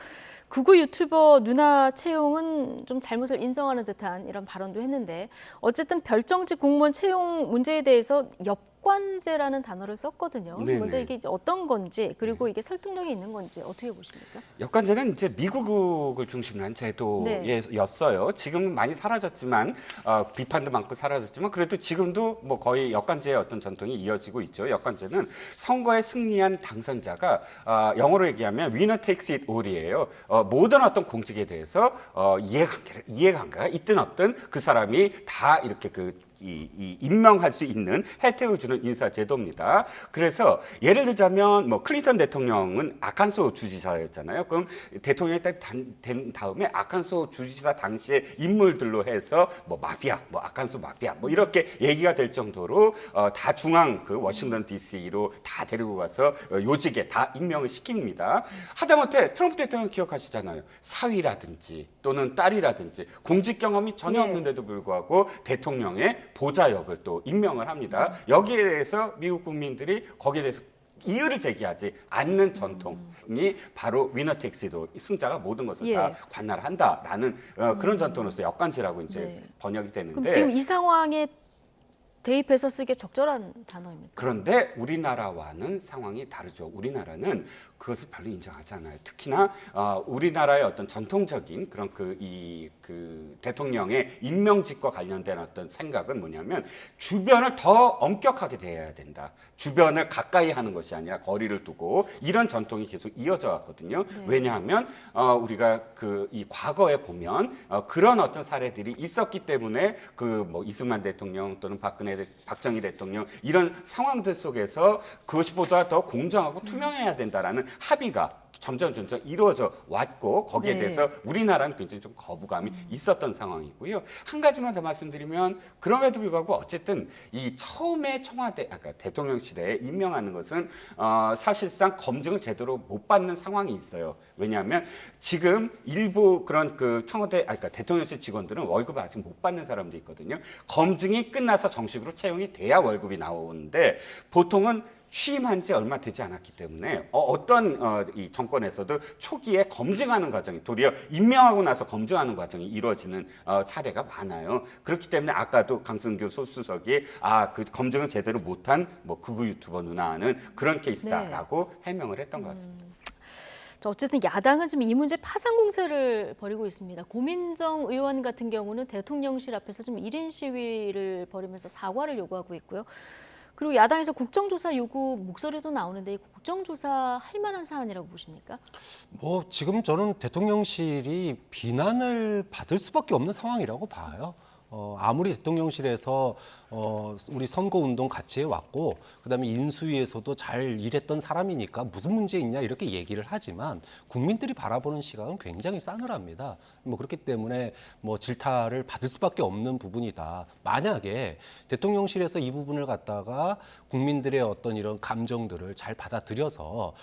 극우 유튜버 누나 채용은 좀 잘못을 인정하는 듯한 이런 발언도 했는데 어쨌든 별정직 공무원 채용 문제에 대해서 역관제라는 단어를 썼거든요. 네네. 먼저 이게 어떤 건지 그리고 이게 설득력이 있는 건지 어떻게 보십니까? 역관제는 이제 미국을 중심으로 한 제도였어요. 지금은 많이 사라졌지만 비판도 많고 사라졌지만 그래도 지금도 뭐 거의 역관제의 어떤 전통이 이어지고 있죠. 역관제는 선거에 승리한 당선자가 영어로 얘기하면 winner takes it all이에요. 모든 어떤 공직에 대해서 이해관계가 있든 없든 그 사람이 다 이렇게 임명할 수 있는 혜택을 주는 인사 제도입니다. 그래서 예를 들자면 뭐 클린턴 대통령은 아칸소 주지사였잖아요. 그럼 대통령이 된 다음에 아칸소 주지사 당시의 인물들로 해서 뭐 마피아, 뭐 아칸소 마피아, 뭐 이렇게 얘기가 될 정도로 다 중앙 워싱턴 D.C.로 다 데리고 가서 요직에 다 임명을 시킵니다. 하다못해 트럼프 대통령 기억하시잖아요. 사위라든지 또는 딸이라든지 공직 경험이 전혀 없는데도 불구하고 대통령의 보좌역을 또 임명을 합니다. 여기에 대해서 미국 국민들이 거기에 대해서 이유를 제기하지 않는 전통이 바로 위너텍시도 승자가 모든 것을 다 관할한다라는 그런 전통으로서 역관제라고 이제 번역이 되는데. 그럼 지금 이 상황에 대입해서 쓰기에 적절한 단어입니다. 그런데 우리나라와는 상황이 다르죠. 우리나라는 그것을 별로 인정하지 않아요. 특히나 우리나라의 어떤 전통적인 그런 그 대통령의 임명직과 관련된 어떤 생각은 뭐냐면 주변을 더 엄격하게 대해야 된다. 주변을 가까이 하는 것이 아니라 거리를 두고 이런 전통이 계속 이어져 왔거든요. 왜냐하면 우리가 이 과거에 보면 그런 어떤 사례들이 있었기 때문에 뭐 이승만 대통령 또는 박정희 대통령 이런 상황들 속에서 그것이 보다 더 공정하고 투명해야 된다라는 합의가 점점 이루어져 왔고 거기에 대해서 우리나라는 굉장히 좀 거부감이 있었던 상황이고요. 한 가지만 더 말씀드리면 그럼에도 불구하고 어쨌든 이 처음에 청와대 아까 대통령실에 임명하는 것은 사실상 검증을 제대로 못 받는 상황이 있어요. 왜냐하면 지금 일부 그런 청와대 그러니까 대통령실 직원들은 월급을 아직 못 받는 사람도 있거든요. 검증이 끝나서 정식으로 채용이 돼야 월급이 나오는데 보통은 취임한 지 얼마 되지 않았기 때문에 어떤 이 정권에서도 초기에 검증하는 과정이 도리어 임명하고 나서 검증하는 과정이 이루어지는 사례가 많아요. 그렇기 때문에 아까도 강승규 소수석이 그 검증을 제대로 못한 뭐 극우 유튜버 누나는 그런 케이스다라고 해명을 했던 것 같습니다. 어쨌든 야당은 지금 이 문제 파상 공세를 벌이고 있습니다. 고민정 의원 같은 경우는 대통령실 앞에서 지금 1인 시위를 벌이면서 사과를 요구하고 있고요. 그리고 야당에서 국정조사 요구 목소리도 나오는데 이 국정조사 할 만한 사안이라고 보십니까? 뭐 지금 저는 대통령실이 비난을 받을 수밖에 없는 상황이라고 봐요. 아무리 대통령실에서 우리 선거운동 같이 해왔고 그다음에 인수위에서도 잘 일했던 사람이니까 무슨 문제 있냐 이렇게 얘기를 하지만 국민들이 바라보는 시각은 굉장히 싸늘합니다. 뭐 그렇기 때문에 뭐 질타를 받을 수밖에 없는 부분이다. 만약에 대통령실에서 이 부분을 갖다가 국민들의 어떤 이런 감정들을 잘 받아들여서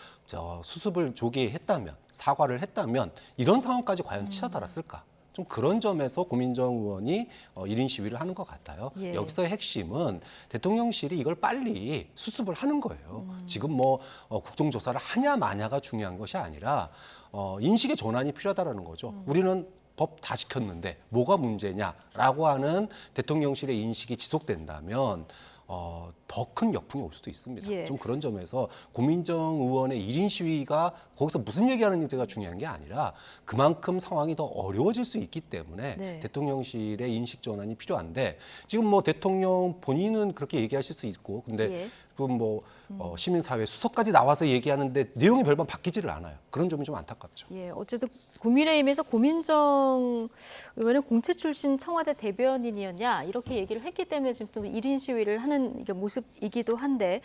수습을 조기했다면 사과를 했다면 이런 상황까지 과연 치닫았을까? 좀 그런 점에서 고민정 의원이 1인 시위를 하는 것 같아요. 여기서의 핵심은 대통령실이 이걸 빨리 수습을 하는 거예요. 지금 뭐 국정조사를 하냐 마냐가 중요한 것이 아니라 인식의 전환이 필요하다는 거죠. 우리는 법 다 지켰는데 뭐가 문제냐라고 하는 대통령실의 인식이 지속된다면 더 큰 역풍이 올 수도 있습니다. 예. 좀 그런 점에서 고민정 의원의 1인 시위가 거기서 무슨 얘기하는지가 중요한 게 아니라 그만큼 상황이 더 어려워질 수 있기 때문에 네. 대통령실의 인식 전환이 필요한데 지금 뭐 대통령 본인은 그렇게 얘기하실 수 있고 근데 예. 그럼 뭐 시민사회 수석까지 나와서 얘기하는데 내용이 별반 바뀌지를 않아요. 그런 점이 좀 안타깝죠. 예, 어쨌든 국민의힘에서 고민정 의원은 공채 출신 청와대 대변인이었냐 이렇게 얘기를 했기 때문에 지금 또 1인 시위를 하는 이게 모습이기도 한데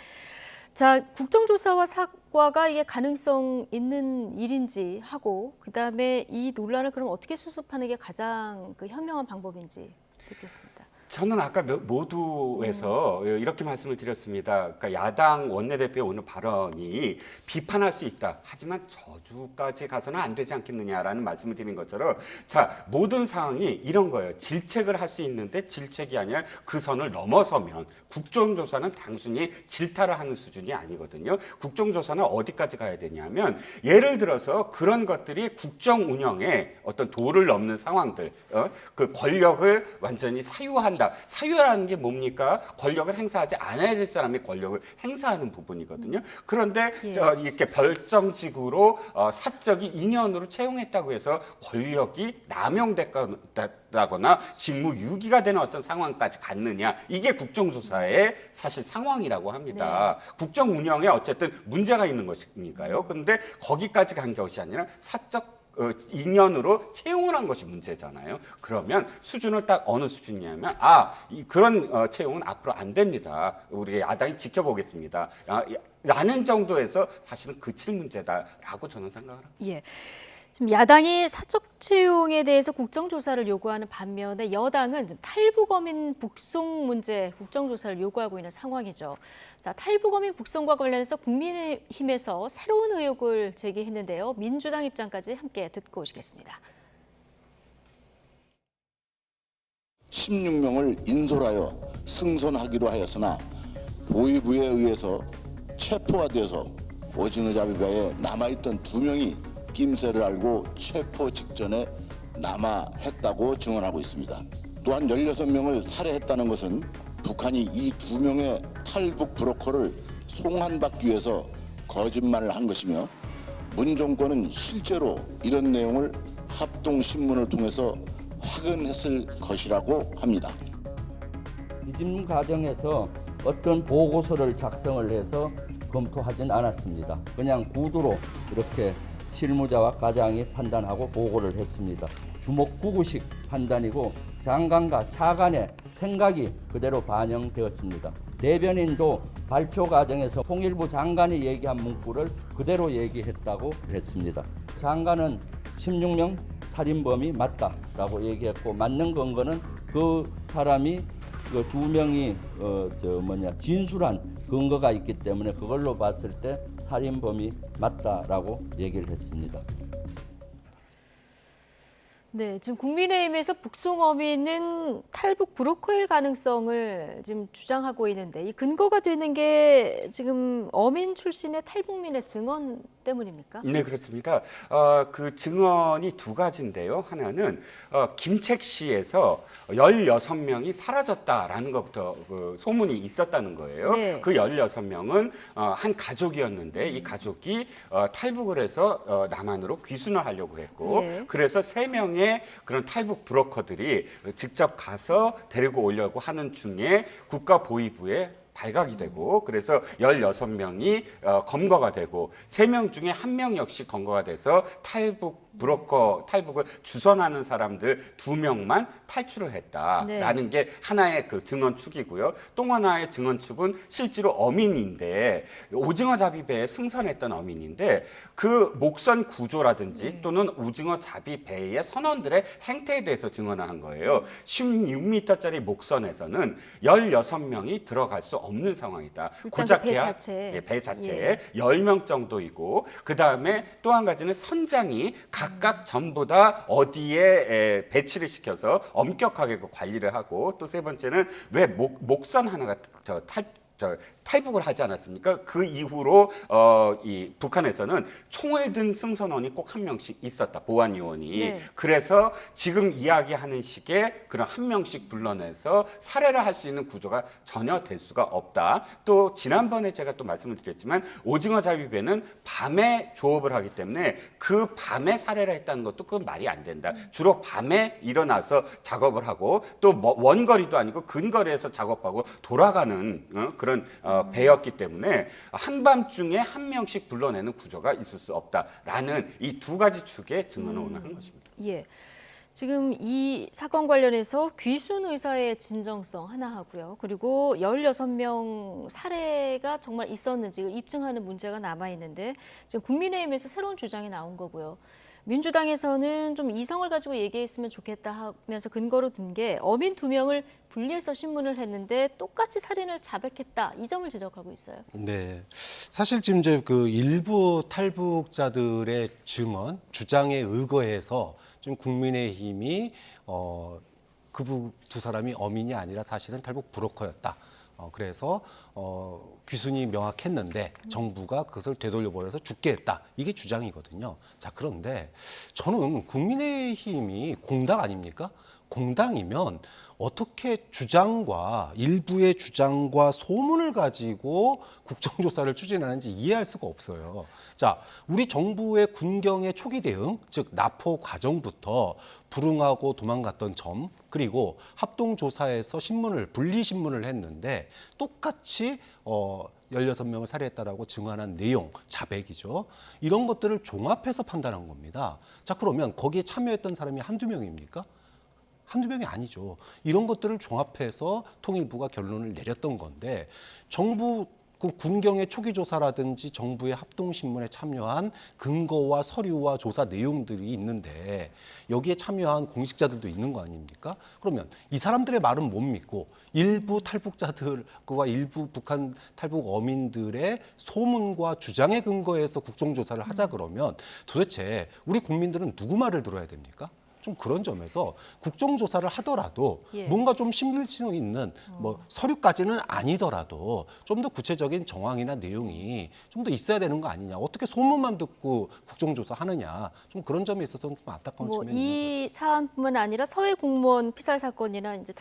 자, 국정조사와 사과가 이게 가능성 있는 일인지 하고 그다음에 이 논란을 그럼 어떻게 수습하는 게 가장 그 현명한 방법인지 듣겠습니다. 저는 아까 모두에서 이렇게 말씀을 드렸습니다. 그러니까 야당 원내대표의 오늘 발언이 비판할 수 있다. 하지만 저주까지 가서는 안 되지 않겠느냐라는 말씀을 드린 것처럼 자, 모든 상황이 이런 거예요. 질책을 할 수 있는데 질책이 아니라 그 선을 넘어서면 국정조사는 단순히 질타를 하는 수준이 아니거든요. 국정조사는 어디까지 가야 되냐면 예를 들어서 그런 것들이 국정 운영에 어떤 도를 넘는 상황들, 그 권력을 완전히 사유한다. 사유라는 게 뭡니까? 권력을 행사하지 않아야 될 사람이 권력을 행사하는 부분이거든요. 그런데 예. 이렇게 별정직으로 사적인 인연으로 채용했다고 해서 권력이 남용됐다거나 직무유기가 되는 어떤 상황까지 갔느냐. 이게 국정조사의 사실 상황이라고 합니다. 국정 운영에 어쨌든 문제가 있는 것이니까요. 그런데 거기까지 간 것이 아니라 사적 인연으로 채용을 한 것이 문제잖아요. 그러면 수준을 딱 어느 수준이냐면 그런 채용은 앞으로 안 됩니다. 우리 야당이 지켜보겠습니다. 라는 정도에서 사실은 그칠 문제다라고 저는 생각을 합니다. 예. 지금 야당이 사적 채용에 대해서 국정조사를 요구하는 반면에 여당은 지금 탈북어민 북송 문제 국정조사를 요구하고 있는 상황이죠. 자, 탈북어민 북송과 관련해서 국민의힘에서 새로운 의혹을 제기했는데요. 민주당 입장까지 함께 듣고 오시겠습니다. 16명을 인솔하여 승선하기로 하였으나 보위부에 의해서 체포가 되어서 오징어 잡이배에 남아있던 2명이 낌새를 알고 체포 직전에 남하했다고 증언하고 있습니다. 또한 16명을 살해했다는 것은 북한이 이 2명의 탈북 브로커를 송환받기 위해서 거짓말을 한 것이며 문 정권은 실제로 이런 내용을 합동신문을 통해서 확인했을 것이라고 합니다. 이심 과정에서 어떤 보고서를 작성을 해서 검토하진 않았습니다. 그냥 구두로 이렇게 실무자와 과장이 판단하고 보고를 했습니다. 주먹구구식 판단이고 장관과 차관의 생각이 그대로 반영되었습니다. 대변인도 발표 과정에서 통일부 장관이 얘기한 문구를 그대로 얘기했다고 했습니다. 장관은 16명 살인범이 맞다라고 얘기했고 맞는 근거는 그 사람이 그 2명이 진술한 근거가 있기 때문에 그걸로 봤을 때 살인범이 맞다라고 얘기를 했습니다. 네, 지금 국민의힘에서 북송어민은 탈북 브로커일 가능성을 지금 주장하고 있는데 이 근거가 되는 게 지금 어민 출신의 탈북민의 증언 때문입니까? 네, 그렇습니다. 그 증언이 두 가지인데요. 하나는 김책시에서 16명이 사라졌다라는 것부터 그 소문이 있었다는 거예요. 네. 그 16명은 한 가족이었는데 이 가족이 탈북을 해서 남한으로 귀순을 하려고 했고 예. 그래서 3명의 그런 탈북 브로커들이 직접 가서 데리고 오려고 하는 중에 국가보위부에 발각이 되고 그래서 16명이 검거가 되고 3명 중에 1명 역시 검거가 돼서 탈북을 주선하는 사람들 2명만 탈출을 했다라는 게 하나의 그 증언축이고요. 또 하나의 증언축은 실제로 어민인데 오징어 잡이배에 승선했던 어민인데 그 목선 구조라든지 또는 오징어 잡이배의 선원들의 행태에 대해서 증언을 한 거예요. 16m짜리 목선에서는 16명이 들어갈 수 없는 상황이다. 고작해야 배 자체에 10명 정도이고 그 다음에 또 한 가지는 선장이 각각 전부 다 어디에 배치를 시켜서 엄격하게 관리를 하고 또 세 번째는 왜 목선 하나가 탈북을 하지 않았습니까? 그 이후로 이 북한에서는 총을 든 승선원이 꼭 한 명씩 있었다. 보안요원이. 네. 그래서 지금 이야기하는 식의 그런 한 명씩 불러내서 살해를 할 수 있는 구조가 전혀 될 수가 없다. 또 지난번에 제가 또 말씀을 드렸지만 오징어 잡이배는 밤에 조업을 하기 때문에 그 밤에 살해를 했다는 것도 그건 말이 안 된다. 주로 밤에 일어나서 작업을 하고 또 원거리도 아니고 근거리에서 작업하고 돌아가는 그런 배였기 때문에 한밤중에 한 명씩 불러내는 구조가 있을 수 없다라는 이 두 가지 축의 증언을 오늘 한 것입니다. 예. 지금 이 사건 관련해서 귀순 의사의 진정성 하나 하고요. 그리고 16명 살해가 정말 있었는지 입증하는 문제가 남아 있는데 지금 국민의힘에서 새로운 주장이 나온 거고요. 민주당에서는 좀 이성을 가지고 얘기했으면 좋겠다 하면서 근거로 든 게 어민 2명을 분리해서 신문을 했는데 똑같이 살인을 자백했다. 이 점을 지적하고 있어요. 네, 사실 지금 이제 그 일부 탈북자들의 증언, 주장에 의거해서 좀 국민의힘이 그 두 사람이 어민이 아니라 사실은 탈북 브로커였다. 그래서 귀순이 명확했는데 정부가 그것을 되돌려버려서 죽게 했다. 이게 주장이거든요. 자, 그런데 저는 국민의힘이 공당 아닙니까? 공당이면 어떻게 주장과 일부의 주장과 소문을 가지고 국정조사를 추진하는지 이해할 수가 없어요. 자, 우리 정부의 군경의 초기 대응, 즉 납포 과정부터 불응하고 도망갔던 점, 그리고 합동조사에서 분리 신문을 했는데 똑같이 16명을 살해했다라고 증언한 내용, 자백이죠. 이런 것들을 종합해서 판단한 겁니다. 자, 그러면 거기에 참여했던 사람이 한두 명입니까? 한두 명이 아니죠. 이런 것들을 종합해서 통일부가 결론을 내렸던 건데 정부 군경의 초기 조사라든지 정부의 합동신문에 참여한 근거와 서류와 조사 내용들이 있는데 여기에 참여한 공직자들도 있는 거 아닙니까? 그러면 이 사람들의 말은 못 믿고 일부 탈북자들과 일부 북한 탈북 어민들의 소문과 주장에 근거해서 국정조사를 하자 그러면 도대체 우리 국민들은 누구 말을 들어야 됩니까? 좀 그런 점에서 국정조사를 하더라도 예. 뭔가 좀 신빙성 있는 뭐 서류까지는 아니더라도 좀 더 구체적인 정황이나 내용이 좀 더 있어야 되는 거 아니냐. 어떻게 소문만 듣고 국정조사 하느냐. 좀 그런 점에 있어서는 좀 안타까운 측면이 있는 것이죠. 이 사안뿐만 아니라 서해 공무원 피살 사건이나 이제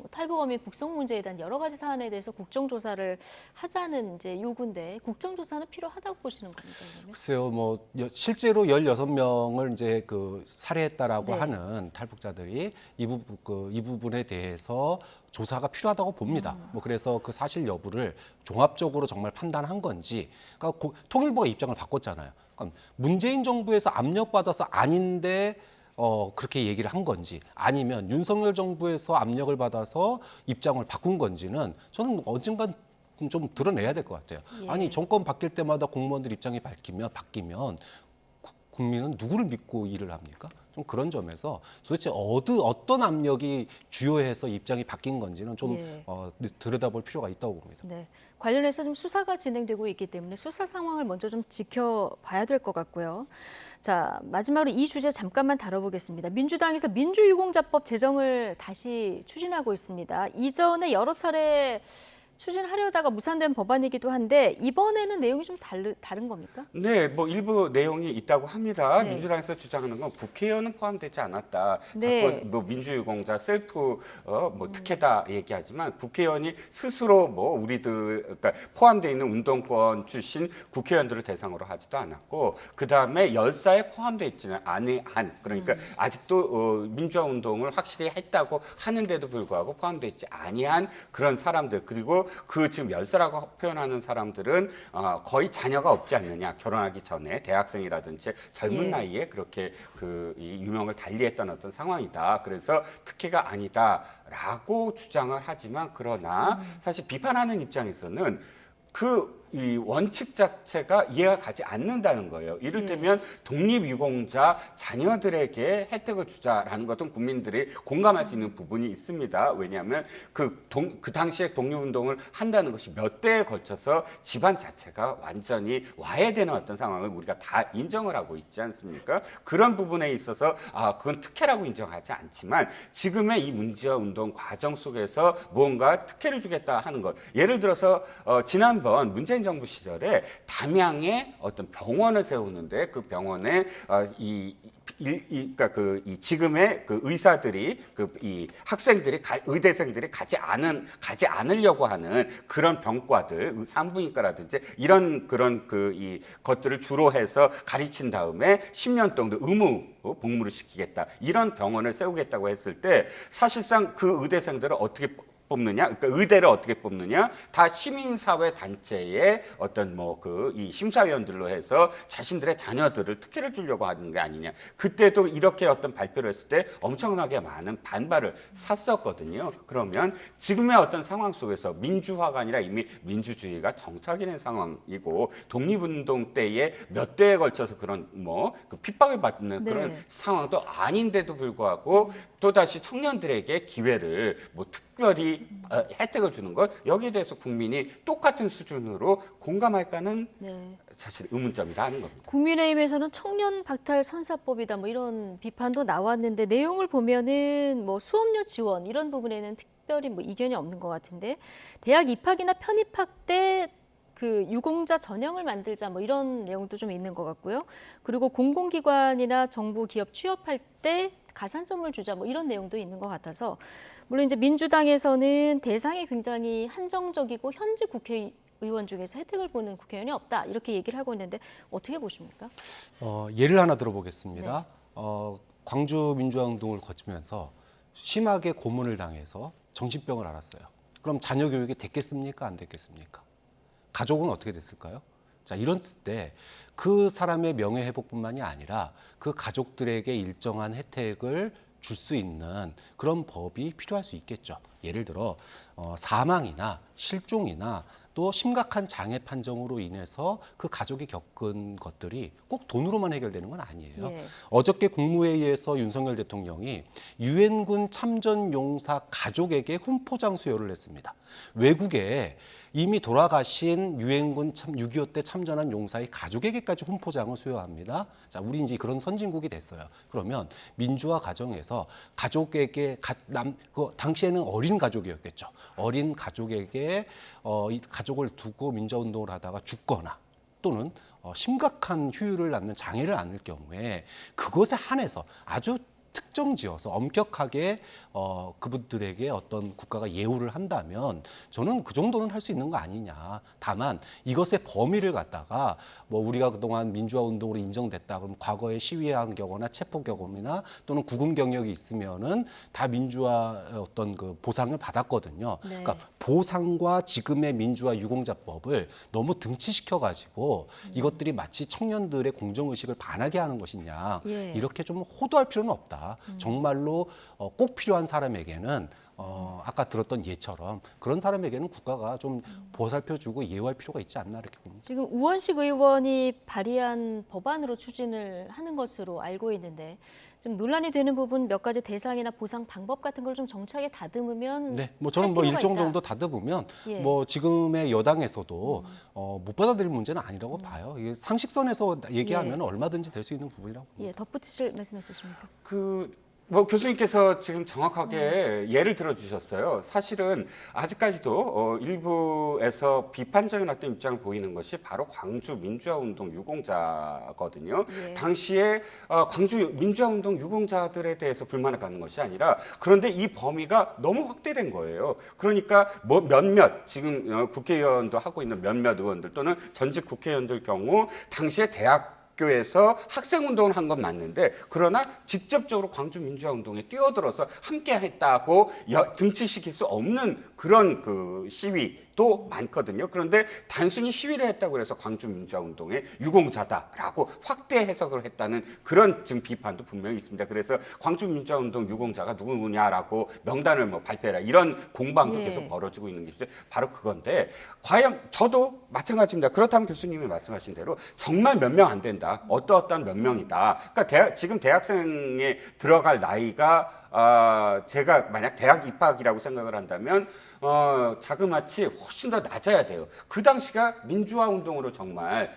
탈북어민 북송 문제에 대한 여러 가지 사안에 대해서 국정조사를 하자는 이제 요구인데 국정조사는 필요하다고 보시는 겁니까? 그러면? 글쎄요, 뭐 실제로 16명을 이제 그 살해했다라고 네. 하는 탈북자들이 이 부분에 대해서 조사가 필요하다고 봅니다. 뭐 그래서 그 사실 여부를 종합적으로 정말 판단한 건지, 그러니까 통일부가 입장을 바꿨잖아요. 그러니까 문재인 정부에서 압력받아서 아닌데 그렇게 얘기를 한 건지 아니면 윤석열 정부에서 압력을 받아서 입장을 바꾼 건지는 저는 언젠간 좀 드러내야 될 것 같아요. 예. 아니 정권 바뀔 때마다 공무원들 입장이 바뀌면 국민은 누구를 믿고 일을 합니까? 좀 그런 점에서 도대체 어떤 압력이 주요해서 입장이 바뀐 건지는 좀 예. 들여다볼 필요가 있다고 봅니다. 네. 관련해서 좀 수사가 진행되고 있기 때문에 수사 상황을 먼저 좀 지켜봐야 될 것 같고요. 자, 마지막으로 이 주제 잠깐만 다뤄보겠습니다. 민주당에서 민주유공자법 제정을 다시 추진하고 있습니다. 이전에 여러 차례 추진하려다가 무산된 법안이기도 한데 이번에는 내용이 좀 다른 겁니까? 네, 뭐 일부 내용이 있다고 합니다. 네. 민주당에서 주장하는 건 국회의원은 포함되지 않았다. 네. 자꾸 뭐 민주유공자 셀프 뭐 특혜다 얘기하지만 국회의원이 스스로 뭐 우리들 그러니까 포함되어 있는 운동권 출신 국회의원들을 대상으로 하지도 않았고 그 다음에 열사에 포함되어 있지는 않은 그러니까 아직도 민주화 운동을 확실히 했다고 하는데도 불구하고 포함되어 있지 아니한 그런 사람들 그리고 그 지금 열사라고 표현하는 사람들은 거의 자녀가 없지 않느냐 결혼하기 전에 대학생이라든지 젊은 예. 나이에 그렇게 이 유명을 달리했던 어떤 상황이다. 그래서 특혜가 아니다라고 주장을 하지만 그러나 사실 비판하는 입장에서는 그 이 원칙 자체가 이해가 가지 않는다는 거예요. 이를테면 독립유공자 자녀들에게 혜택을 주자라는 것은 국민들이 공감할 수 있는 부분이 있습니다. 왜냐하면 그 당시에 독립운동을 한다는 것이 몇 대에 걸쳐서 집안 자체가 완전히 와해되는 어떤 상황을 우리가 다 인정을 하고 있지 않습니까? 그런 부분에 있어서 그건 특혜라고 인정하지 않지만 지금의 이 문제운동 과정 속에서 무언가 특혜를 주겠다 하는 것. 예를 들어서 지난번 문재인 정부 시절에 담양에 어떤 병원을 세우는데 그 병원에 그러니까 이 지금의 그 의사들이 이 학생들이 의대생들이 가지 않으려고 하는 그런 병과들, 산부인과라든지 이런 그런 이 것들을 주로 해서 가르친 다음에 10년 정도 의무 복무를 시키겠다, 이런 병원을 세우겠다고 했을 때 사실상 그 의대생들을 어떻게 뽑느냐, 그러니까 의대를 어떻게 뽑느냐, 다 시민사회 단체의 어떤 이 심사위원들로 해서 자신들의 자녀들을 특혜를 주려고 하는 게 아니냐. 그때도 이렇게 어떤 발표를 했을 때 엄청나게 많은 반발을 샀었거든요. 그러면 지금의 어떤 상황 속에서 민주화가 아니라 이미 민주주의가 정착이 된 상황이고, 독립운동 때에 몇 대에 걸쳐서 그런 그 핍박을 받는 그런 상황도 아닌데도 불구하고 또다시 청년들에게 기회를 특별히 혜택을 주는 것, 여기에 대해서 국민이 똑같은 수준으로 공감할까는 사실 의문점이다 하는 겁니다. 국민의힘에서는 청년 박탈 선사법이다 이런 비판도 나왔는데, 내용을 보면은 수업료 지원 이런 부분에는 특별히 이견이 없는 것 같은데, 대학 입학이나 편입학 때 그 유공자 전형을 만들자 이런 내용도 좀 있는 것 같고요. 그리고 공공기관이나 정부 기업 취업할 때 가산점을 주자 이런 내용도 있는 것 같아서, 물론 이제 민주당에서는 대상이 굉장히 한정적이고 현직 국회의원 중에서 혜택을 보는 국회의원이 없다 이렇게 얘기를 하고 있는데 어떻게 보십니까? 예를 하나 들어보겠습니다. 광주 민주화운동을 거치면서 심하게 고문을 당해서 정신병을 앓았어요. 그럼 자녀 교육이 됐겠습니까? 안 됐겠습니까? 가족은 어떻게 됐을까요? 자, 이런 때 그 사람의 명예회복뿐만이 아니라 그 가족들에게 일정한 혜택을 줄 수 있는 그런 법이 필요할 수 있겠죠. 예를 들어 사망이나 실종이나 또 심각한 장애 판정으로 인해서 그 가족이 겪은 것들이 꼭 돈으로만 해결되는 건 아니에요. 어저께 국무회의에서 윤석열 대통령이 유엔군 참전용사 가족에게 훈포장 수여를 했습니다. 외국에 이미 돌아가신 유엔군 6.25 때 참전한 용사의 가족에게까지 훈포장을 수여합니다. 자, 우리 이제 그런 선진국이 됐어요. 그러면 민주화 과정에서 가족에게 당시에는 어린 가족이었겠죠. 어린 가족에게 이 가족을 두고 민주화운동을 하다가 죽거나 또는 심각한 후유를 낳는 장애를 안을 경우에 그것에 한해서 아주 특정지어서 엄격하게 그분들에게 어떤 국가가 예우를 한다면 저는 그 정도는 할 수 있는 거 아니냐. 다만 이것의 범위를 갖다가 우리가 그동안 민주화 운동으로 인정됐다 그럼 과거에 시위한 경우나 체포 경험이나 또는 구금 경력이 있으면은 다 민주화 어떤 그 보상을 받았거든요. 그러니까 보상과 지금의 민주화 유공자법을 너무 등치시켜 가지고 이것들이 마치 청년들의 공정의식을 반하게 하는 것이냐. 이렇게 좀 호도할 필요는 없다. 정말로 꼭 필요한 사람에게는 아까 들었던 예처럼 그런 사람에게는 국가가 좀 보살펴주고 예우할 필요가 있지 않나 이렇게 봅니다. 지금 우원식 의원이 발의한 법안으로 추진을 하는 것으로 알고 있는데, 좀 논란이 되는 부분 몇 가지 대상이나 보상 방법 같은 걸 좀 정착하게 다듬으면 저는 일정 정도 다듬으면 지금의 여당에서도 못 받아들일 문제는 아니라고 봐요. 이게 상식선에서 얘기하면 얼마든지 될 수 있는 부분이라고 봅니다. 덧붙이실 말씀 있으십니까? 교수님께서 지금 정확하게 예를 들어주셨어요. 사실은 아직까지도 일부에서 비판적인 어떤 입장을 보이는 것이 바로 광주 민주화운동 유공자거든요. 당시에 광주 민주화운동 유공자들에 대해서 불만을 갖는 것이 아니라, 그런데 이 범위가 너무 확대된 거예요. 그러니까 몇몇 지금 국회의원도 하고 있는 몇몇 의원들 또는 전직 국회의원들 경우 당시에 학교에서 학생운동을 한 건 맞는데, 그러나 직접적으로 광주 민주화운동에 뛰어들어서 함께했다고 등치시킬 수 없는 그런 그 시위 또 많거든요. 그런데 단순히 시위를 했다고 해서 광주민주화운동의 유공자다라고 확대 해석을 했다는 그런 지금 비판도 분명히 있습니다. 그래서 광주민주화운동 유공자가 누구냐라고 명단을 뭐 발표해라 이런 공방도 예. 계속 벌어지고 있는 게 바로 그건데 과연 저도 마찬가지입니다. 그렇다면 교수님이 말씀하신 대로 정말 몇 명 안 된다. 어떠어떠한 몇 명이다. 그러니까 지금 대학생에 들어갈 나이가 제가 만약 대학 입학이라고 생각을 한다면 자그마치 훨씬 더 낮아야 돼요. 그 당시가 민주화 운동으로 정말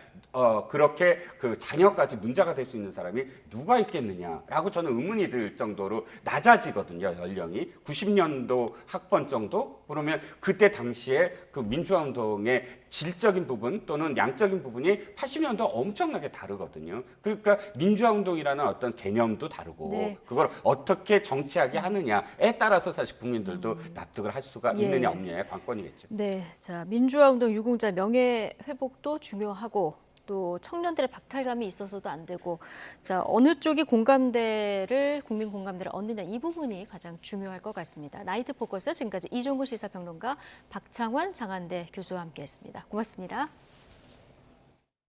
그렇게 그 자녀까지 문제가 될 수 있는 사람이 누가 있겠느냐라고 저는 의문이 들 정도로 낮아지거든요. 연령이 90년도 학번 정도 그러면 그때 당시에 그 민주화 운동의 질적인 부분 또는 양적인 부분이 80년도 엄청나게 다르거든요. 그러니까 민주화 운동이라는 어떤 개념도 다르고 네. 그걸 어떻게 정치하게 하느냐에 따라서 사실 국민들도 납득을 할 수가 예. 있느냐 없느냐의 관건이겠죠. 네, 자 민주화운동 유공자 명예 회복도 중요하고 또 청년들의 박탈감이 있어서도 안 되고 자 어느 쪽이 국민 공감대를 얻느냐 이 부분이 가장 중요할 것 같습니다. 나이트 포커스 지금까지 이종근 시사평론가 박창환 장한대 교수와 함께했습니다. 고맙습니다.